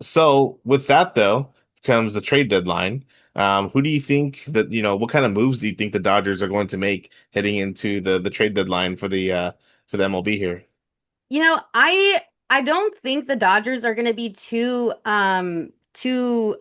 So with that though comes the trade deadline. Who do you think that, what kind of moves do you think the Dodgers are going to make heading into the trade deadline for the MLB here? I don't think the Dodgers are going to be too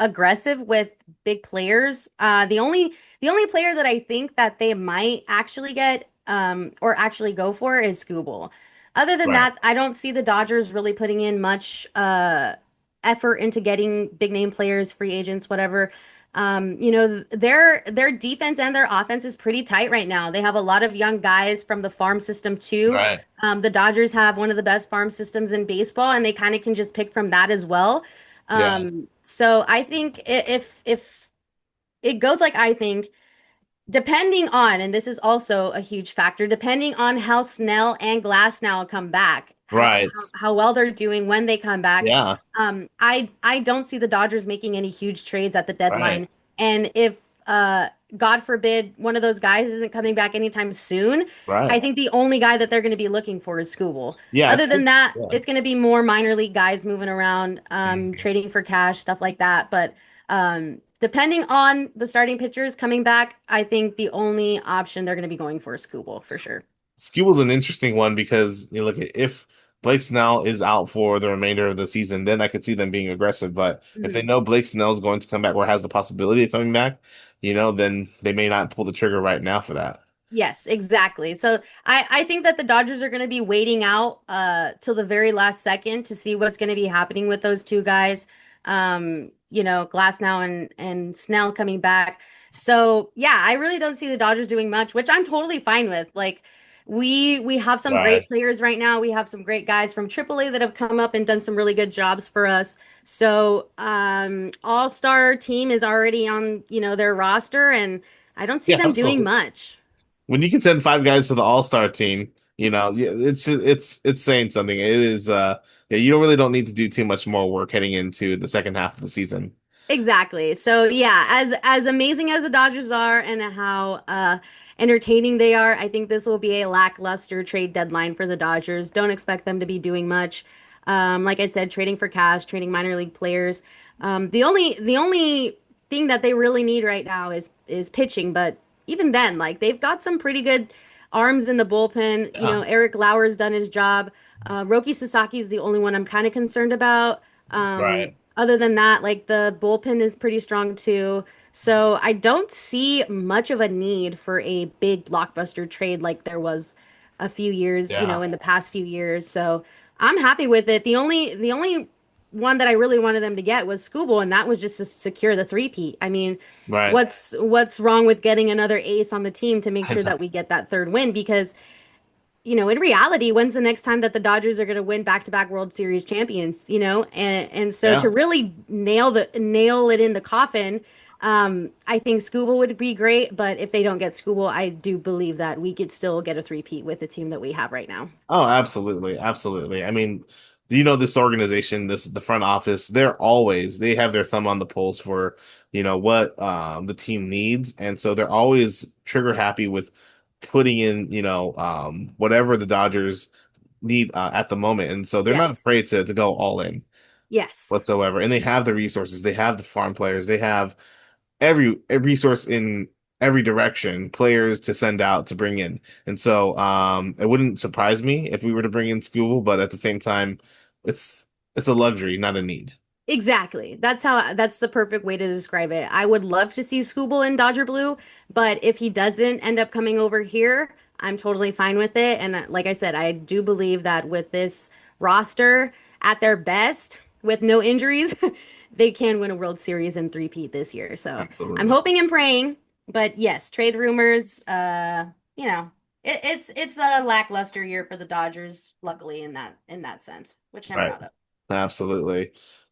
aggressive with big players. The only player that I think that they might actually get or actually go for is Skubal. Other than Right. that, I don't see the Dodgers really putting in much effort into getting big name players, free agents, whatever. Their defense and their offense is pretty tight right now. They have a lot of young guys from the farm system too. Right. The Dodgers have one of the best farm systems in baseball, and they kind of can just pick from that as well. Yeah. So I think if it goes like I think, depending on, and this is also a huge factor, depending on how Snell and Glass now come back, Right. how well they're doing when they come back. Yeah. I don't see the Dodgers making any huge trades at the Right. deadline. And if God forbid one of those guys isn't coming back anytime soon, I Right. think the only guy that they're going to be looking for is Skubal. Yeah. Other than that, Yeah. it's going to be more minor league guys moving around, Mhm. trading for cash, stuff like that. But depending on the starting pitchers coming back, I think the only option they're going to be going for is Skubal for sure. Skubal's an interesting one because you look at if Blake Snell is out for the remainder of the season, then I could see them being aggressive. But if they Mhm. know Blake Snell's going to come back or has the possibility of coming back, then they may not pull the trigger right now for that. Yes, exactly. So I think that the Dodgers are going to be waiting out till the very last second to see what's going to be happening with those two guys. Glass now and Snell coming back. So yeah, I really don't see the Dodgers doing much, which I'm totally fine with. Like we have some Right. great players right now. We have some great guys from AAA that have come up and done some really good jobs for us. So all-star team is already on, their roster, and I don't see Yeah, them doing absolutely. much. When you can send five guys to the All-Star team, yeah, it's saying something. It is yeah, you really don't need to do too much more work heading into the second half of the season. Exactly. So yeah, as amazing as the Dodgers are and how entertaining they are, I think this will be a lackluster trade deadline for the Dodgers. Don't expect them to be doing much. Like I said, trading for cash, trading minor league players. The only thing that they really need right now is pitching, but even then, like they've got some pretty good arms in the bullpen. Yeah. Eric Lauer's done his job. Roki Sasaki is the only one I'm kind of concerned about. Right. Other than that, like the bullpen is pretty strong too. So I don't see much of a need for a big blockbuster trade like there was a few years, Yeah. in the past few years. So I'm happy with it. The only one that I really wanted them to get was Skubal, and that was just to secure the three-peat. I mean, Right. what's wrong with getting another ace on the team to make sure that we get that third win? Because in reality, when's the next time that the Dodgers are going to win back-to-back World Series champions, And so to Yeah. really nail it in the coffin, I think Skubal would be great, but if they don't get Skubal, I do believe that we could still get a three-peat with the team that we have right now. Oh, absolutely, absolutely. I mean, this organization, the front office, they have their thumb on the pulse for, what the team needs. And so they're always trigger happy with putting in, whatever the Dodgers need at the moment. And so they're not Yes. afraid to go all in Yes. whatsoever. And they have the resources, they have the farm players, they have every resource in every direction, players to send out to bring in. And so it wouldn't surprise me if we were to bring in Skubal, but at the same time, it's it's a luxury, not a need. Exactly. That's the perfect way to describe it. I would love to see Scooble in Dodger Blue, but if he doesn't end up coming over here, I'm totally fine with it. And like I said, I do believe that with this roster at their best, with no injuries, they can win a World Series and three-peat this year. So I'm Absolutely. hoping and praying. But yes, trade rumors, it's a lackluster year for the Dodgers, luckily in that sense, which I'm Right. proud of. Absolutely.